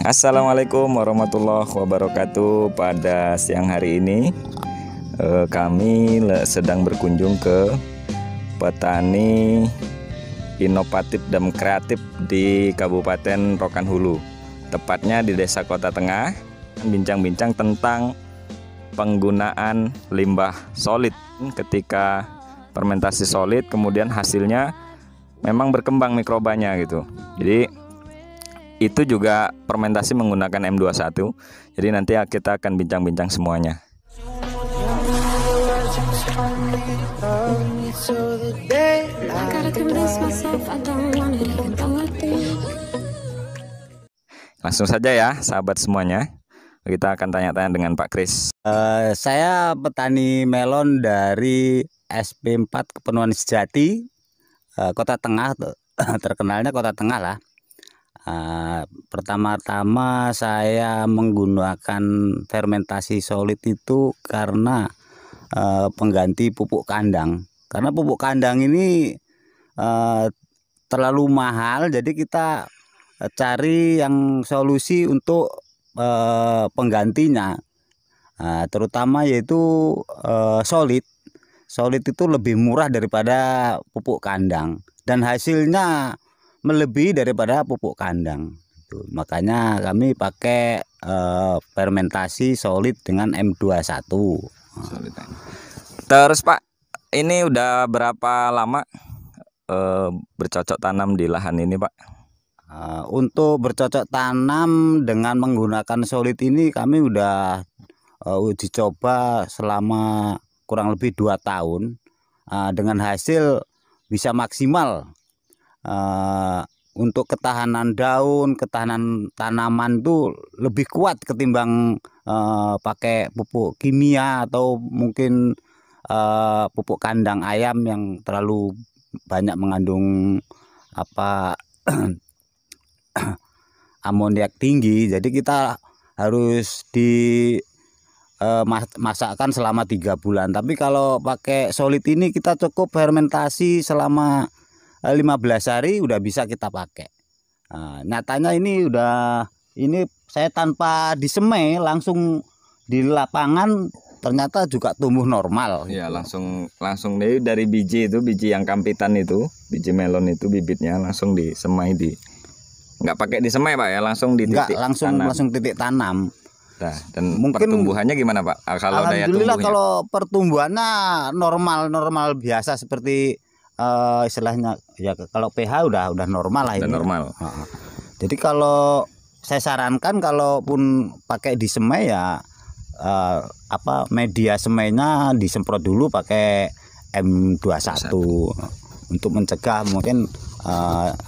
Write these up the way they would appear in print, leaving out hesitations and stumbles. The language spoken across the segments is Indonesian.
Assalamualaikum warahmatullahi wabarakatuh. Pada siang hari ini kami sedang berkunjung ke petani inovatif dan kreatif di Kabupaten Rokan Hulu, tepatnya di Desa Kota Tengah. Bincang-bincang tentang penggunaan limbah solid ketika fermentasi solid, kemudian hasilnya memang berkembang mikrobanya gitu. Jadi itu juga fermentasi menggunakan M21. Jadi nanti kita akan bincang-bincang semuanya. Langsung saja ya sahabat semuanya, kita akan tanya-tanya dengan Pak Kris. Saya petani melon dari SP4 Kepenuhan Sejati, Kota Tengah. Terkenalnya Kota Tengah lah. Pertama-tama saya menggunakan fermentasi solid itu karena pengganti pupuk kandang. Karena pupuk kandang ini terlalu mahal, jadi kita cari yang solusi untuk penggantinya, terutama yaitu solid. Solid itu lebih murah daripada pupuk kandang dan hasilnya melebihi daripada pupuk kandang. Makanya kami pakai fermentasi solid dengan M21. Terus Pak, ini udah berapa lama bercocok tanam di lahan ini Pak? Untuk bercocok tanam dengan menggunakan solid ini kami udah uji coba selama kurang lebih 2 tahun, dengan hasil bisa maksimal. Untuk ketahanan daun, ketahanan tanaman tuh lebih kuat ketimbang pakai pupuk kimia atau mungkin pupuk kandang ayam yang terlalu banyak mengandung amoniak tinggi. Jadi kita harus masakkan selama 3 bulan. Tapi kalau pakai solid ini kita cukup fermentasi selama 15 hari udah bisa kita pakai. Nyatanya ini saya tanpa disemai, langsung di lapangan ternyata juga tumbuh normal. Ya gitu. langsung dari biji yang kampitan itu, biji melon itu bibitnya langsung disemai nggak pakai disemai Pak ya, langsung di titik langsung titik tanam. Nah, dan mungkin pertumbuhannya gimana Pak? Kalau daya tumbuhnya? Kalau pertumbuhannya normal biasa seperti istilahnya ya, kalau pH udah normal lah ini. Udah normal. Jadi kalau saya sarankan kalaupun pakai disemai ya media semainya disemprot dulu pakai M21 untuk mencegah mungkin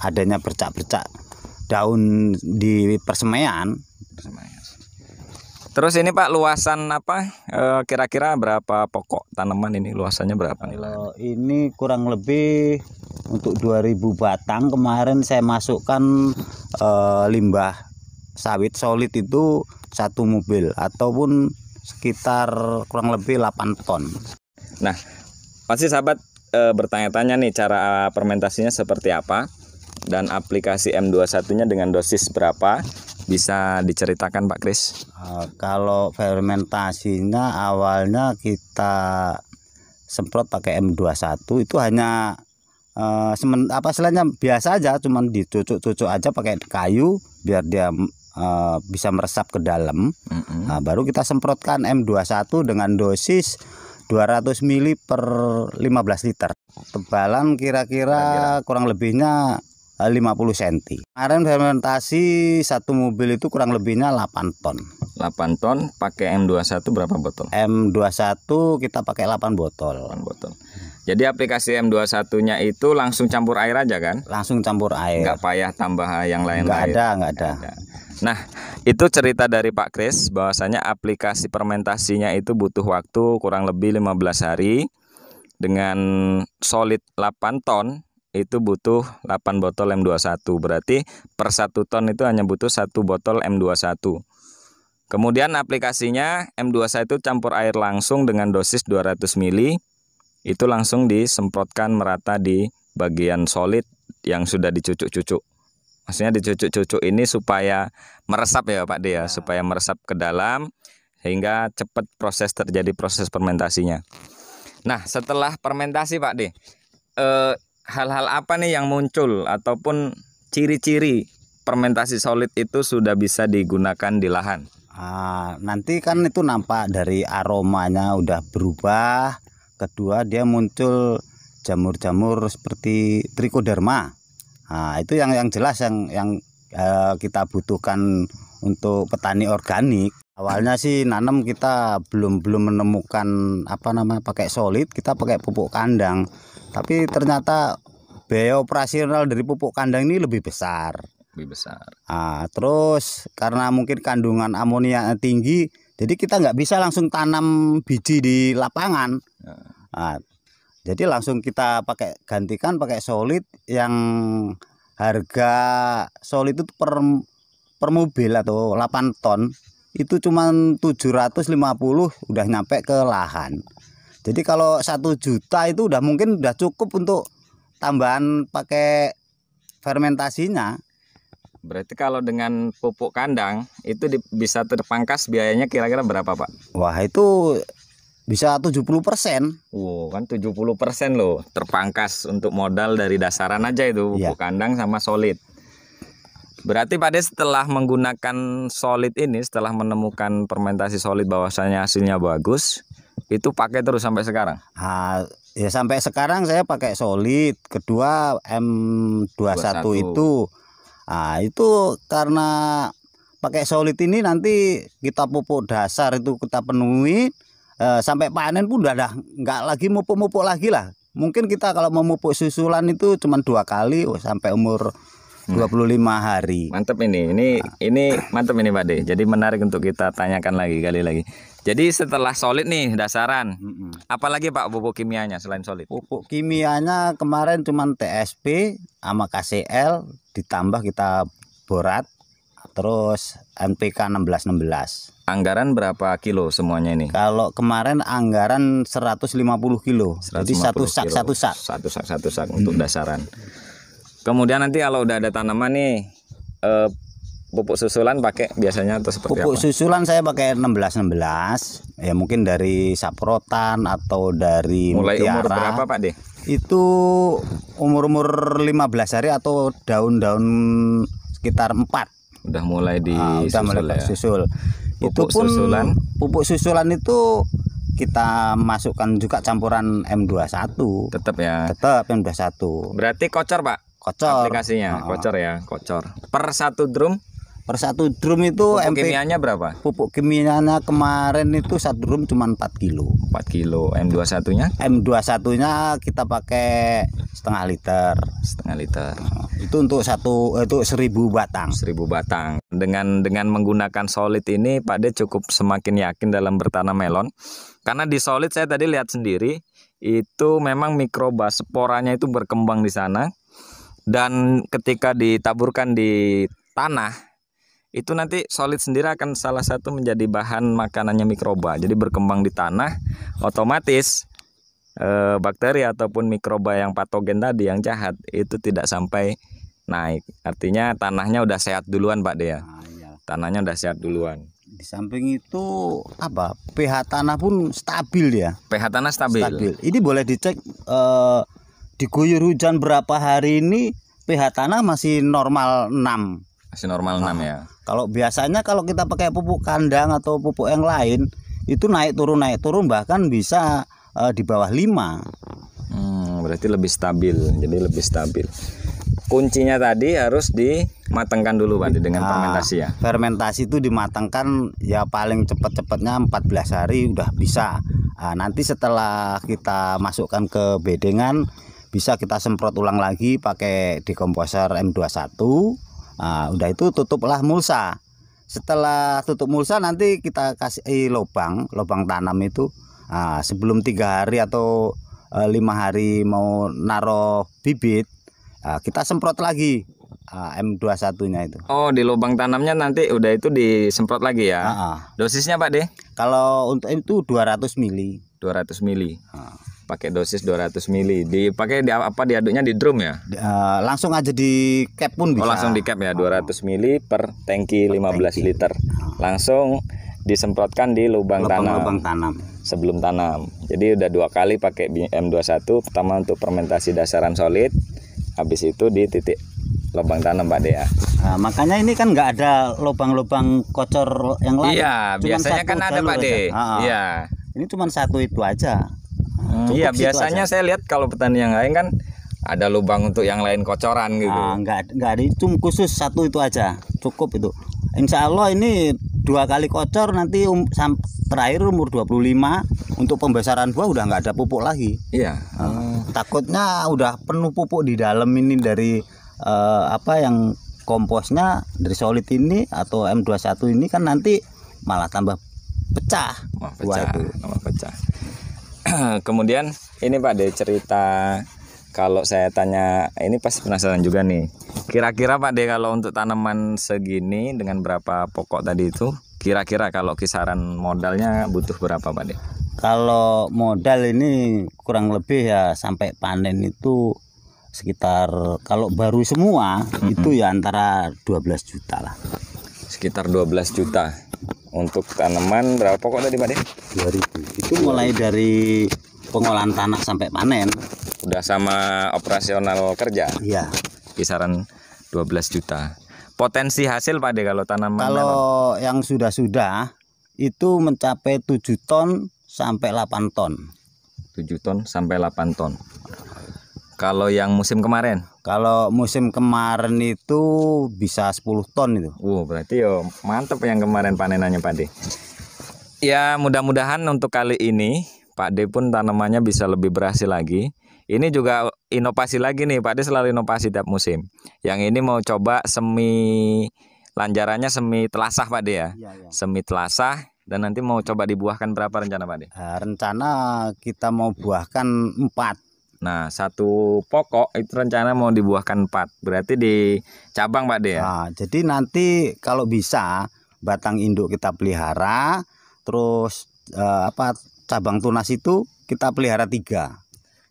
adanya bercak-bercak daun di persemaian. Terus ini Pak, luasan kira-kira berapa pokok tanaman ini, luasannya berapa nih? Kalau ini kurang lebih untuk 2000 batang. Kemarin saya masukkan limbah sawit solid itu 1 mobil ataupun sekitar kurang lebih 8 ton. Nah, pasti sahabat bertanya-tanya nih cara fermentasinya seperti apa dan aplikasi M21-nya dengan dosis berapa. Bisa diceritakan Pak Kris? Kalau fermentasinya awalnya kita semprot pakai M21 itu hanya istilahnya biasa aja, cuman dicucuk-cucuk aja pakai kayu biar dia bisa meresap ke dalam. Nah, baru kita semprotkan M21 dengan dosis 200 ml per 15 liter. Tebalan kira-kira kurang lebihnya 50 cm. Kemarin fermentasi 1 mobil itu kurang lebihnya 8 ton. 8 ton pakai M21 berapa botol? M21 kita pakai 8 botol. 8 botol. Jadi aplikasi M21-nya itu langsung campur air aja kan? Langsung campur air. Nggak payah tambah yang lain-lain. Nggak ada. Nah, itu cerita dari Pak Kris bahwasanya aplikasi fermentasinya itu butuh waktu kurang lebih 15 hari. Dengan solid 8 ton itu butuh 8 botol M21. Berarti per 1 ton itu hanya butuh 1 botol M21. Kemudian aplikasinya M21 campur air langsung dengan dosis 200 ml. Itu langsung disemprotkan merata di bagian solid yang sudah dicucuk-cucuk. Maksudnya dicucuk-cucuk ini supaya meresap ya Pak De ya, supaya meresap ke dalam sehingga cepat terjadi proses fermentasinya. Nah, setelah fermentasi Pak De, hal-hal apa nih yang muncul ataupun ciri-ciri fermentasi solid itu sudah bisa digunakan di lahan? Nanti kan itu nampak dari aromanya udah berubah. Kedua, dia muncul jamur-jamur seperti trichoderma. Itu yang jelas yang kita butuhkan untuk petani organik. Awalnya sih nanam kita belum menemukan pakai solid, kita pakai pupuk kandang. Tapi ternyata biaya operasional dari pupuk kandang ini lebih besar. Terus karena mungkin kandungan amonia tinggi, jadi kita nggak bisa langsung tanam biji di lapangan. Jadi langsung kita gantikan pakai solid yang harga solid itu per mobil atau 8 ton itu cuma 750 udah nyampe ke lahan. Jadi kalau 1 juta itu mungkin udah cukup untuk tambahan pakai fermentasinya. Berarti kalau dengan pupuk kandang itu bisa terpangkas biayanya kira-kira berapa Pak? Wah, itu bisa 70%. Kan 70% loh terpangkas untuk modal dari dasaran aja itu pupuk kandang sama solid. Berarti Pak De setelah menggunakan solid ini, setelah menemukan fermentasi solid bahwasanya hasilnya bagus, itu pakai terus sampai sekarang? Ya sampai sekarang saya pakai solid. Kedua M21 itu. Itu karena pakai solid ini nanti kita pupuk dasar itu kita penuhi. Sampai panen pun udah nggak lagi mupuk lagi lah. Mungkin kita kalau mau mupuk susulan itu cuma 2 kali sampai umur 25 hari. Mantap ini mantap ini Pak De. Jadi menarik untuk kita tanyakan kali lagi. Jadi setelah solid nih dasaran, apalagi Pak pupuk kimianya selain solid? Pupuk kimianya kemarin cuma TSP sama KCL ditambah kita borat, terus NPK 1616. Anggaran berapa kilo semuanya ini? Kalau kemarin anggaran 150 kilo. Jadi satu sak untuk dasaran. Kemudian nanti kalau udah ada tanaman nih, pupuk susulan pakai biasanya atau seperti apa? Pupuk susulan saya pakai 1616. Ya mungkin dari Saprotan atau dari Mulai Mutiara. Umur berapa Pak De? Itu umur 15 hari atau daun-daun sekitar 4. Udah mulai susul. Itu pun pupuk susulan itu kita masukkan juga campuran M21. Tetap ya. Tetap M21. Berarti kocor Pak? Kocor. Aplikasinya kocor. Per 1 drum? Per 1 drum itu pupuk kimianya berapa? Pupuk kimianya kemarin itu 1 drum cuma 4 kilo. 4 kilo. M21-nya? M21-nya kita pakai setengah liter. Itu untuk 1000 batang. 1000 batang. Dengan menggunakan solid ini Pak De cukup semakin yakin dalam bertanam melon. Karena di solid saya tadi lihat sendiri itu memang mikroba sporanya itu berkembang di sana. Dan ketika ditaburkan di tanah itu nanti solid sendiri akan salah satu menjadi bahan makanannya mikroba. Jadi berkembang di tanah, otomatis bakteri ataupun mikroba yang patogen tadi yang jahat itu tidak sampai naik. Artinya tanahnya udah sehat duluan Pak De ya. Tanahnya udah sehat duluan. Di samping itu pH tanah pun stabil ya. pH tanah stabil. Ini boleh dicek diguyur hujan berapa hari ini pH tanah masih normal 6. Masih normal 6 ya. Kalau biasanya kalau kita pakai pupuk kandang atau pupuk yang lain itu naik turun bahkan bisa di bawah 5. Berarti lebih stabil. Jadi lebih stabil. Kuncinya tadi harus dimatangkan dulu Pak dengan fermentasi ya. Fermentasi itu dimatangkan ya paling cepatnya 14 hari udah bisa. Nanti setelah kita masukkan ke bedengan bisa kita semprot ulang lagi pakai dekomposer M21. Udah itu tutuplah mulsa. Setelah tutup mulsa nanti kita kasih lubang tanam itu sebelum 3 hari atau 5 hari mau naruh bibit, kita semprot lagi M21-nya itu. Oh, di lubang tanamnya nanti udah itu disemprot lagi ya. Dosisnya Pak De? Kalau untuk itu 200 mili. 200 mili. pakai dosis 200 mili. Dipakai apa diaduknya di drum ya? Langsung aja di cap pun bisa. Oh, langsung di cap ya, 200 mili per tangki 15 liter. Langsung disemprotkan di lubang tanam sebelum tanam. Jadi udah 2 kali pakai M21. Pertama untuk fermentasi dasaran solid, habis itu di titik lubang tanam Pak De ya. Nah, makanya ini kan nggak ada lubang-lubang kocor yang lain. Iya, biasanya kan ada Pak De. Iya. Ini cuma satu itu aja. Iya, biasanya saya lihat kalau petani yang lain kan ada lubang untuk yang lain kocoran gitu. Nggak ada, itu khusus satu itu aja, cukup itu. Insya Allah ini 2 kali kocor, nanti terakhir umur 25 untuk pembesaran buah udah nggak ada pupuk lagi. Iya. Takutnya udah penuh pupuk di dalam ini dari yang komposnya dari solid ini atau M21 ini kan nanti malah tambah pecah. Tambah pecah. Kemudian ini Pak De cerita, kalau saya tanya ini pasti penasaran juga nih. Kira-kira Pak De kalau untuk tanaman segini dengan berapa pokok tadi itu, kira-kira kalau kisaran modalnya butuh berapa Pak De? Kalau modal ini kurang lebih ya sampai panen itu sekitar, kalau baru semua itu ya antara 12 juta lah. Sekitar 12 juta. Untuk tanaman berapa pokok tadi Pak De? 2000. Itu mulai dari pengolahan tanah sampai panen. Udah sama operasional kerja? Iya. Kisaran 12 juta. Potensi hasil Pak De kalau tanaman kalau melon? Yang sudah itu mencapai 7 ton sampai 8 ton. 7 ton sampai 8 ton. Kalau yang musim kemarin? Kalau musim kemarin itu bisa 10 ton itu. Berarti yo mantep yang kemarin panenannya Pak De. Ya mudah-mudahan untuk kali ini Pak De pun tanamannya bisa lebih berhasil lagi. Ini juga inovasi lagi nih, Pak De selalu inovasi tiap musim. Yang ini mau coba lanjarannya semi telasah Pak De ya. Semi telasah, dan nanti mau coba dibuahkan berapa rencana Pak De? Rencana kita mau buahkan 4. Nah, 1 pokok itu rencana mau dibuahkan 4. Berarti di cabang Pak De ya? Jadi nanti kalau bisa batang induk kita pelihara, terus cabang tunas itu kita pelihara 3.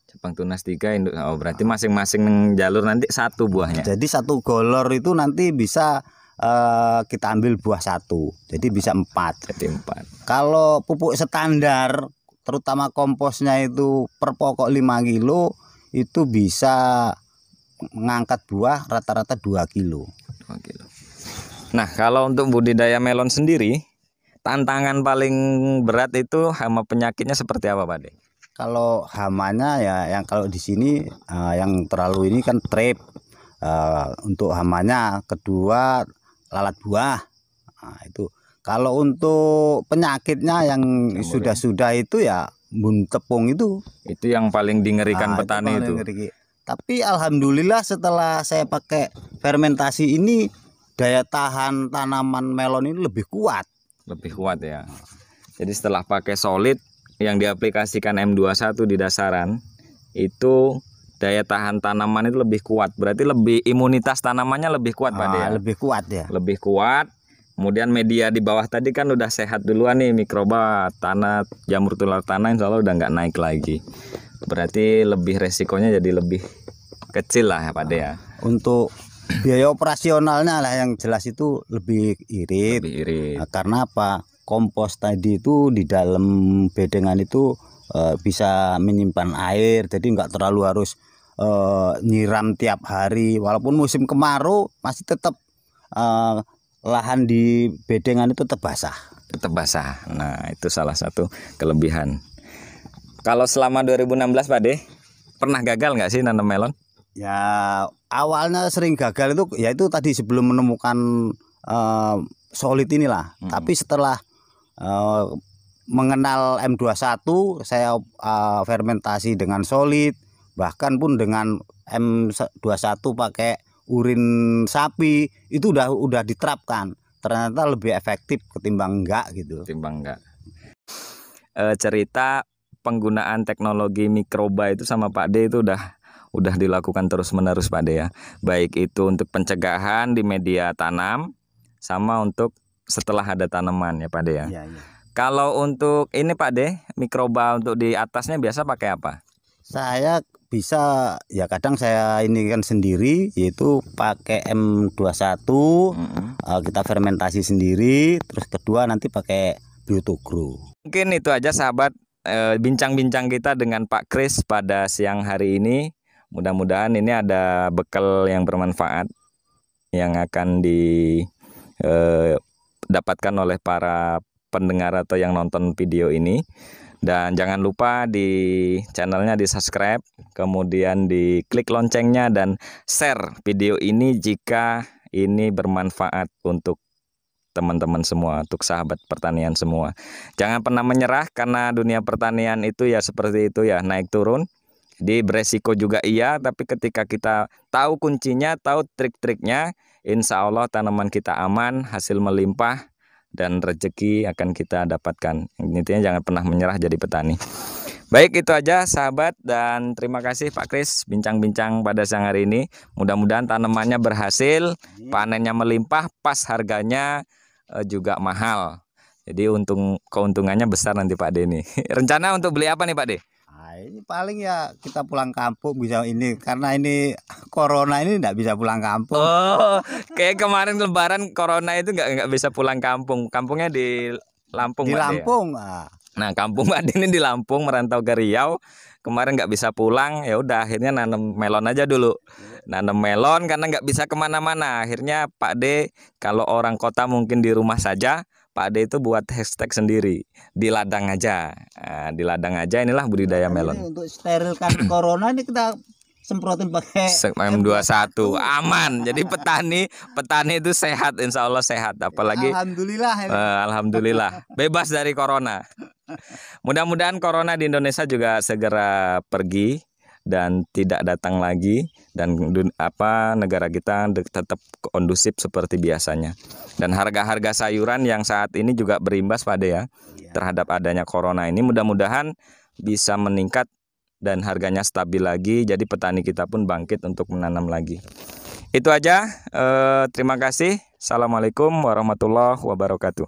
Cabang tunas 3 induk. Berarti masing-masing jalur nanti 1 buahnya. Jadi 1 golor itu nanti bisa kita ambil buah 1. Jadi bisa 4. Jadi 4. Kalau pupuk standar, terutama komposnya itu per pokok 5 kilo, itu bisa mengangkat buah rata-rata 2 kilo. 2 kilo. Nah, kalau untuk budidaya melon sendiri, tantangan paling berat itu hama penyakitnya seperti apa Pak De? Kalau hamanya ya yang kalau di sini yang terlalu ini kan trip. Untuk hamanya, kedua lalat buah. Itu. Kalau untuk penyakitnya yang sudah itu ya bun tepung itu yang paling dingerikan petani itu. Tapi alhamdulillah setelah saya pakai fermentasi ini, daya tahan tanaman melon ini lebih kuat. Lebih kuat ya. Jadi setelah pakai solid yang diaplikasikan M21 di dasaran, itu daya tahan tanaman itu lebih kuat. Berarti imunitas tanamannya lebih kuat Pak De ya? Lebih kuat ya. Lebih kuat. Kemudian media di bawah tadi kan udah sehat duluan nih, mikroba, tanah, jamur tular tanah insya Allah udah nggak naik lagi. Berarti lebih resikonya jadi lebih kecil lah ya Pak De ya. Untuk biaya operasionalnya lah yang jelas itu lebih irit. Karena apa? Kompos tadi itu di dalam bedengan itu bisa menyimpan air, jadi nggak terlalu harus nyiram tiap hari. Walaupun musim kemarau masih tetap lahan di bedengan itu tetap basah. Nah, itu salah satu kelebihan. Kalau selama 2016 Pak De, pernah gagal nggak sih nanam melon? Ya awalnya sering gagal itu, ya itu tadi sebelum menemukan solid inilah. Tapi setelah mengenal M21, saya fermentasi dengan solid, bahkan pun dengan M21 pakai urin sapi itu udah diterapkan, ternyata lebih efektif ketimbang enggak gitu. Cerita penggunaan teknologi mikroba itu sama Pak De itu udah dilakukan terus-menerus Pak De ya. Baik itu untuk pencegahan di media tanam sama untuk setelah ada tanaman ya Pak De ya. Iya. Kalau untuk ini Pak De, mikroba untuk di atasnya biasa pakai apa? Saya bisa ya kadang saya ini kan sendiri yaitu pakai M21 kita fermentasi sendiri, terus kedua nanti pakai Biotogro. Mungkin itu aja sahabat bincang-bincang kita dengan Pak Kris pada siang hari ini. Mudah-mudahan ini ada bekal yang bermanfaat yang akan didapatkan oleh para pendengar atau yang nonton video ini. Dan jangan lupa di channelnya di subscribe, kemudian di klik loncengnya dan share video ini jika ini bermanfaat untuk teman-teman semua, untuk sahabat pertanian semua. Jangan pernah menyerah karena dunia pertanian itu ya seperti itu ya, naik turun. Jadi beresiko juga iya, tapi ketika kita tahu kuncinya, tahu trik-triknya, insya Allah tanaman kita aman, hasil melimpah, dan rezeki akan kita dapatkan. Intinya jangan pernah menyerah jadi petani. Baik, itu aja sahabat, dan terima kasih Pak Kris bincang-bincang pada siang hari ini. Mudah-mudahan tanamannya berhasil, panennya melimpah, pas harganya juga mahal. Jadi keuntungannya besar nanti Pak De ini. Rencana untuk beli apa nih Pak De? Nah, ini paling ya kita pulang kampung bisa ini, karena ini corona ini enggak bisa pulang kampung. Oh, kayak kemarin Lebaran corona itu nggak bisa pulang kampung. Kampungnya di Lampung. Di Pak De, Lampung. ya? Nah, kampung Pak De ini di Lampung, merantau ke Riau. Kemarin nggak bisa pulang, ya udah akhirnya nanam melon aja dulu. Nanam melon karena nggak bisa kemana-mana. Akhirnya Pak De, kalau orang kota mungkin di rumah saja, Pak De itu buat hashtag sendiri, di ladang aja. Nah, di ladang aja inilah budidaya melon. Ini untuk sterilkan corona ini kita semprotin pakai M21 aman. Jadi petani itu sehat, insya Allah sehat. Apalagi alhamdulillah. Alhamdulillah bebas dari corona. Mudah-mudahan corona di Indonesia juga segera pergi dan tidak datang lagi, dan negara kita tetap kondusif seperti biasanya. Dan harga-harga sayuran yang saat ini juga berimbas pada ya terhadap adanya corona ini, mudah-mudahan bisa meningkat dan harganya stabil lagi, jadi petani kita pun bangkit untuk menanam lagi. Itu aja, terima kasih. Assalamualaikum warahmatullahi wabarakatuh.